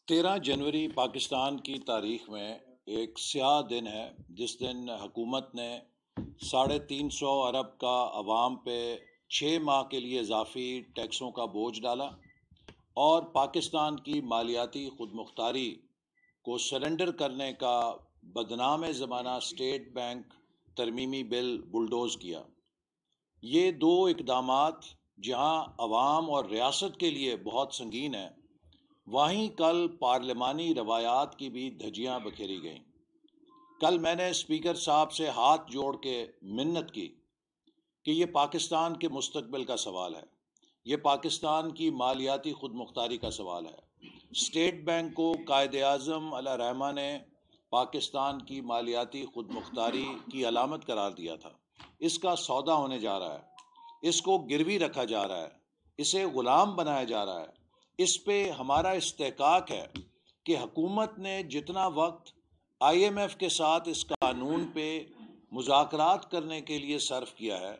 13 جنوری پاکستان کی تاریخ میں ایک سیاہ دن ہے، جس دن حکومت نے 350 ارب کا عوام پہ 6 ماہ کے لیے اضافی ٹیکسوں کا بوجھ ڈالا اور پاکستان کی مالیاتی خود مختاری کو سرنڈر کرنے کا بدنام زمانہ اسٹیٹ بینک ترمیمی بل بلڈوز کیا۔ یہ دو اقدامات جہاں عوام اور ریاست کے لیے بہت سنگین ہیں، وہیں کل پارلیمانی روایات کی بھی دھجیاں بکھیری گئیں۔ کل میں نے اسپیکر صاحب سے ہاتھ جوڑ کے منت کی کہ یہ پاکستان کے مستقبل کا سوال ہے، یہ پاکستان کی مالیاتی خود مختاری کا سوال ہے۔ اسٹیٹ بینک کو قائد اعظم علیہ رحمہ نے پاکستان کی مالیاتی خود مختاری کی علامت قرار دیا تھا۔ اس کا سودا ہونے جا رہا ہے، اس کو گروی رکھا جا رہا ہے، اسے غلام بنایا جا رہا ہے۔ اس پہ ہمارا استحقاق ہے کہ حکومت نے جتنا وقت IMF کے ساتھ اس قانون پہ مذاکرات کرنے کے لیے صرف کیا ہے،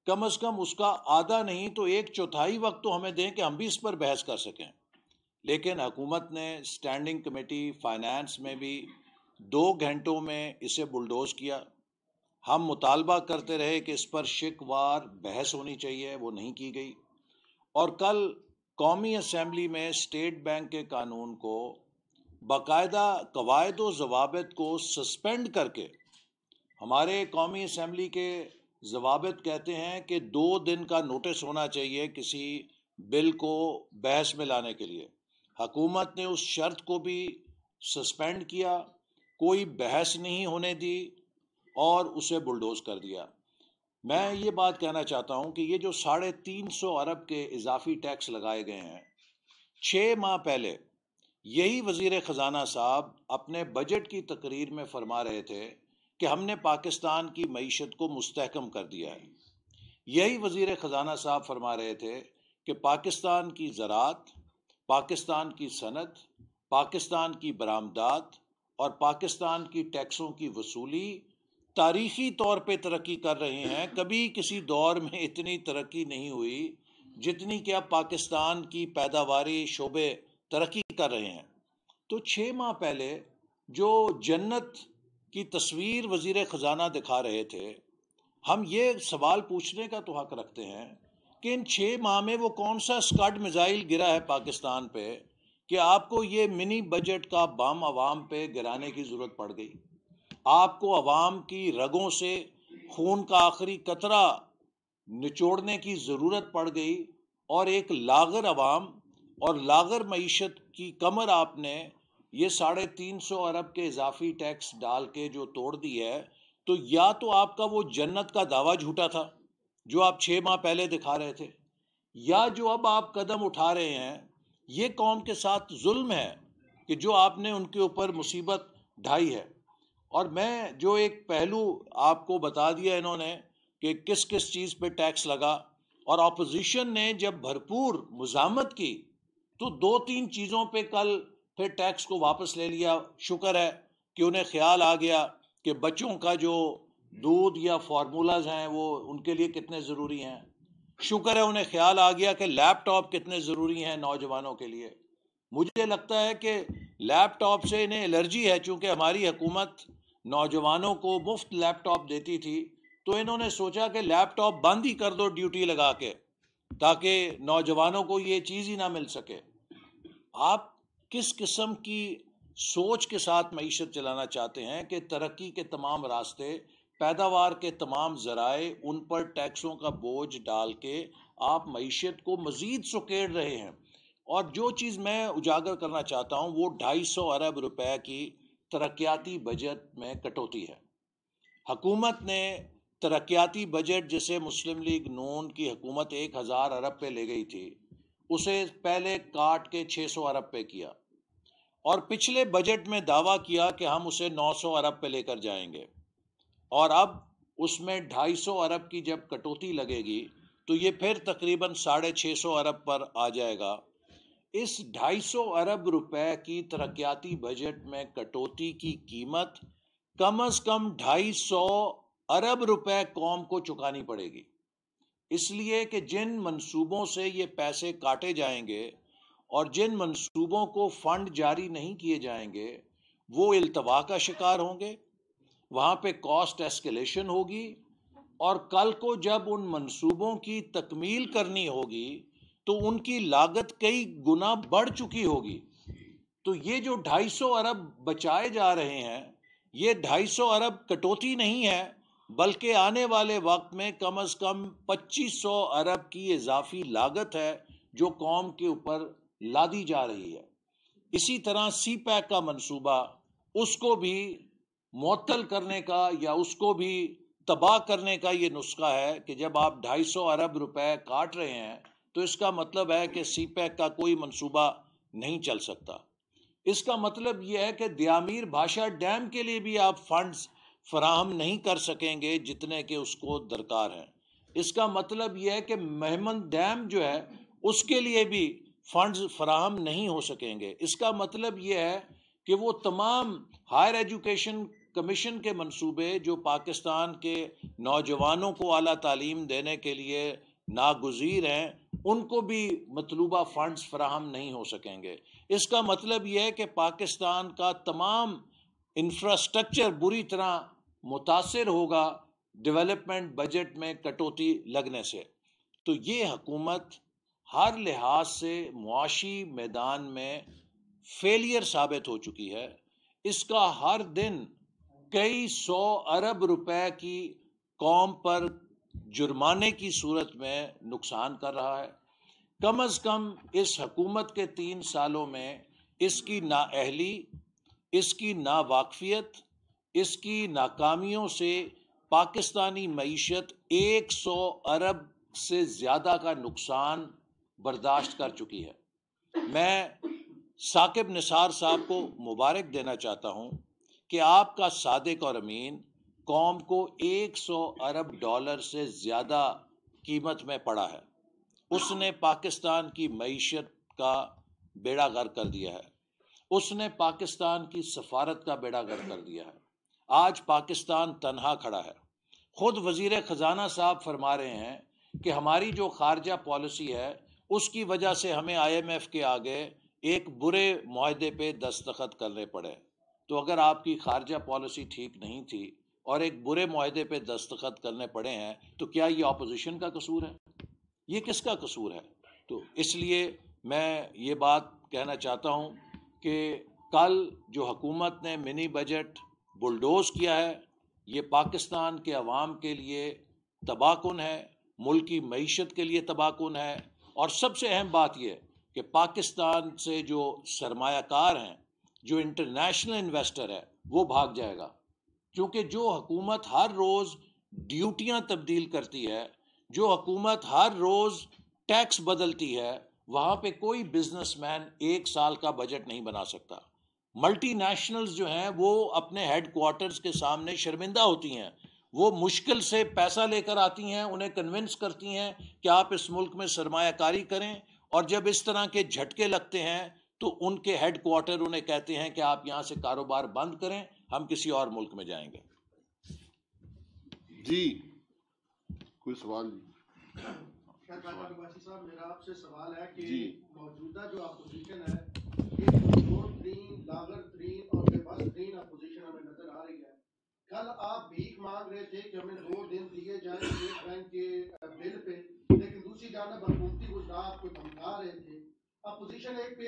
کم از کم اس کا آدھا نہیں تو 1/4 وقت تو ہمیں دیں کہ ہم بھی اس پر بحث کر سکیں۔ لیکن حکومت نے اسٹینڈنگ کمیٹی فائنانس میں بھی 2 گھنٹوں میں اسے بلڈوز کیا۔ ہم مطالبہ کرتے رہے کہ اس پر شکوار بحث ہونی چاہیے، وہ نہیں کی گئی۔ اور کل قومی اسمبلی میں اسٹیٹ بینک کے قانون کو باقاعدہ قواعد و ضوابط کو سسپینڈ کر کے، ہمارے قومی اسمبلی کے ضوابط کہتے ہیں کہ 2 دن کا نوٹس ہونا چاہیے کسی بل کو بحث میں لانے کے لیے۔ حکومت نے اس شرط کو بھی سسپینڈ کیا، کوئی بحث نہیں ہونے دی اور اسے بلڈوز کر دیا۔ میں یہ بات کہنا چاہتا ہوں کہ یہ جو 350 ارب کے اضافی ٹیکس لگائے گئے ہیں، 6 ماہ پہلے یہی وزیر خزانہ صاحب اپنے بجٹ کی تقریر میں فرما رہے تھے کہ ہم نے پاکستان کی معیشت کو مستحکم کر دیا ہے۔ یہی وزیر خزانہ صاحب فرما رہے تھے کہ پاکستان کی زراعت، پاکستان کی صنعت، پاکستان کی برآمدات اور پاکستان کی ٹیکسوں کی وصولی تاریخی طور پہ ترقی کر رہے ہیں۔ کبھی کسی دور میں اتنی ترقی نہیں ہوئی جتنی کہ اب پاکستان کی پیداواری شعبے ترقی کر رہے ہیں۔ تو 6 ماہ پہلے جو جنت کی تصویر وزیر خزانہ دکھا رہے تھے، ہم یہ سوال پوچھنے کا تو حق رکھتے ہیں کہ ان 6 ماہ میں وہ کون سا اسکڈ میزائل گرا ہے پاکستان پہ کہ آپ کو یہ منی بجٹ کا بم عوام پہ گرانے کی ضرورت پڑ گئی؟ آپ کو عوام کی رگوں سے خون کا آخری قطرہ نچوڑنے کی ضرورت پڑ گئی اور ایک لاغر عوام اور لاغر معیشت کی کمر آپ نے یہ 350 ارب کے اضافی ٹیکس ڈال کے جو توڑ دی ہے، تو یا تو آپ کا وہ جنت کا دعویٰ جھوٹا تھا جو آپ 6 ماہ پہلے دکھا رہے تھے، یا جو اب آپ قدم اٹھا رہے ہیں یہ قوم کے ساتھ ظلم ہے کہ جو آپ نے ان کے اوپر مصیبت ڈھائی ہے۔ اور میں جو ایک پہلو آپ کو بتا دیا انہوں نے کہ کس کس چیز پہ ٹیکس لگا، اور اپوزیشن نے جب بھرپور مزاحمت کی تو 2-3 چیزوں پہ کل پھر ٹیکس کو واپس لے لیا۔ شکر ہے کہ انہیں خیال آ گیا کہ بچوں کا جو دودھ یا فارمولاز ہیں وہ ان کے لیے کتنے ضروری ہیں۔ شکر ہے انہیں خیال آ گیا کہ لیپ ٹاپ کتنے ضروری ہیں نوجوانوں کے لیے۔ مجھے لگتا ہے کہ لیپ ٹاپ سے انہیں الرجی ہے، چونکہ ہماری حکومت نوجوانوں کو مفت لیپ ٹاپ دیتی تھی، تو انہوں نے سوچا کہ لیپ ٹاپ بند ہی کر دو ڈیوٹی لگا کے، تاکہ نوجوانوں کو یہ چیز ہی نہ مل سکے۔ آپ کس قسم کی سوچ کے ساتھ معیشت چلانا چاہتے ہیں کہ ترقی کے تمام راستے، پیداوار کے تمام ذرائع، ان پر ٹیکسوں کا بوجھ ڈال کے آپ معیشت کو مزید سکیڑ رہے ہیں۔ اور جو چیز میں اجاگر کرنا چاہتا ہوں وہ 250 ارب روپے کی ترقیاتی بجٹ میں کٹوتی ہے۔ حکومت نے ترقیاتی بجٹ جسے مسلم لیگ نون کی حکومت 1000 ارب پہ لے گئی تھی، اسے پہلے کاٹ کے 600 ارب پہ کیا، اور پچھلے بجٹ میں دعویٰ کیا کہ ہم اسے 900 ارب پہ لے کر جائیں گے، اور اب اس میں 250 ارب کی جب کٹوتی لگے گی تو یہ پھر تقریباً 650 ارب پر آ جائے گا۔ اس 250 ارب روپے کی ترقیاتی بجٹ میں کٹوتی کی قیمت کم از کم 250 ارب روپے قوم کو چکانی پڑے گی، اس لیے کہ جن منصوبوں سے یہ پیسے کاٹے جائیں گے اور جن منصوبوں کو فنڈ جاری نہیں کیے جائیں گے وہ التوا کا شکار ہوں گے، وہاں پہ کاسٹ ایسکیلیشن ہوگی، اور کل کو جب ان منصوبوں کی تکمیل کرنی ہوگی تو ان کی لاگت کئی گنا بڑھ چکی ہوگی۔ تو یہ جو 250 ارب بچائے جا رہے ہیں، یہ 250 ارب کٹوتی نہیں ہے، بلکہ آنے والے وقت میں کم از کم 2500 ارب کی اضافی لاگت ہے جو قوم کے اوپر لادی جا رہی ہے۔ اسی طرح سی پیک کا منصوبہ، اس کو بھی معطل کرنے کا یا اس کو بھی تباہ کرنے کا یہ نسخہ ہے کہ جب آپ 250 ارب روپے کاٹ رہے ہیں تو اس کا مطلب ہے کہ سی پیک کا کوئی منصوبہ نہیں چل سکتا۔ اس کا مطلب یہ ہے کہ دیامیر بھاشا ڈیم کے لیے بھی آپ فنڈز فراہم نہیں کر سکیں گے جتنے کہ اس کو درکار ہیں۔ اس کا مطلب یہ ہے کہ مہمند ڈیم جو ہے اس کے لیے بھی فنڈز فراہم نہیں ہو سکیں گے۔ اس کا مطلب یہ ہے کہ وہ تمام ہائر ایجوکیشن کمیشن کے منصوبے جو پاکستان کے نوجوانوں کو اعلیٰ تعلیم دینے کے لیے ناگزیر ہیں، ان کو بھی مطلوبہ فنڈز فراہم نہیں ہو سکیں گے۔ اس کا مطلب یہ ہے کہ پاکستان کا تمام انفراسٹرکچر بری طرح متاثر ہوگا ڈیولپمنٹ بجٹ میں کٹوتی لگنے سے۔ تو یہ حکومت ہر لحاظ سے معاشی میدان میں فیلئر ثابت ہو چکی ہے۔ اس کا ہر دن کئی 100 ارب روپے کی قوم پر جرمانے کی صورت میں نقصان کر رہا ہے۔ کم از کم اس حکومت کے 3 سالوں میں اس کی نااہلی، اس کی ناواقفیت، اس کی ناکامیوں سے پاکستانی معیشت 100 ارب سے زیادہ کا نقصان برداشت کر چکی ہے۔ میں ثاقب نثار صاحب کو مبارک دینا چاہتا ہوں کہ آپ کا صادق اور امین قوم کو 100 ارب ڈالر سے زیادہ قیمت میں پڑا ہے۔ اس نے پاکستان کی معیشت کا بیڑا غرق کر دیا ہے، اس نے پاکستان کی سفارت کا بیڑا غرق کر دیا ہے۔ آج پاکستان تنہا کھڑا ہے۔ خود وزیر خزانہ صاحب فرما رہے ہیں کہ ہماری جو خارجہ پالیسی ہے اس کی وجہ سے ہمیں IMF کے آگے ایک برے معاہدے پہ دستخط کرنے پڑے۔ تو اگر آپ کی خارجہ پالیسی ٹھیک نہیں تھی اور ایک برے معاہدے پہ دستخط کرنے پڑے ہیں تو کیا یہ اپوزیشن کا قصور ہے؟ یہ کس کا قصور ہے؟ تو اس لیے میں یہ بات کہنا چاہتا ہوں کہ کل جو حکومت نے منی بجٹ بلڈوز کیا ہے، یہ پاکستان کے عوام کے لیے تباہ کن ہے، ملک کی معیشت کے لیے تباہ کن ہے، اور سب سے اہم بات یہ کہ پاکستان سے جو سرمایہ کار ہیں، جو انٹرنیشنل انویسٹر ہے، وہ بھاگ جائے گا۔ کیونکہ جو حکومت ہر روز ڈیوٹیاں تبدیل کرتی ہے، جو حکومت ہر روز ٹیکس بدلتی ہے، وہاں پہ کوئی بزنس مین 1 سال کا بجٹ نہیں بنا سکتا۔ ملٹی نیشنلز جو ہیں وہ اپنے ہیڈ کوارٹرز کے سامنے شرمندہ ہوتی ہیں، وہ مشکل سے پیسہ لے کر آتی ہیں، انہیں کنونس کرتی ہیں کہ آپ اس ملک میں سرمایہ کاری کریں، اور جب اس طرح کے جھٹکے لگتے ہیں تو ان کے ہیڈ کوارٹر انہیں کہتے ہیں کہ آپ یہاں سے کاروبار بند کریں، ہم کسی اور ملک میں جائیں گے۔ جی کوئی سوال؟ صاحب میرا آپ سے سوال ہے کہ جی موجودہ جو اپوزیشن ہے یہ کمزور ترین، لاغر ترین اور بے بس ترین اپوزیشن ہمیں نظر آ رہی ہے۔ کل آپ بھیک مانگ رہے تھے کہ ہمیں 2 دن دیے جائیں اسٹیٹ بینک کے بل پہ، لیکن دوسری جانب حکومتی وزراء آپ کو دھمکا رہے تھے۔ اپوزیشن ایک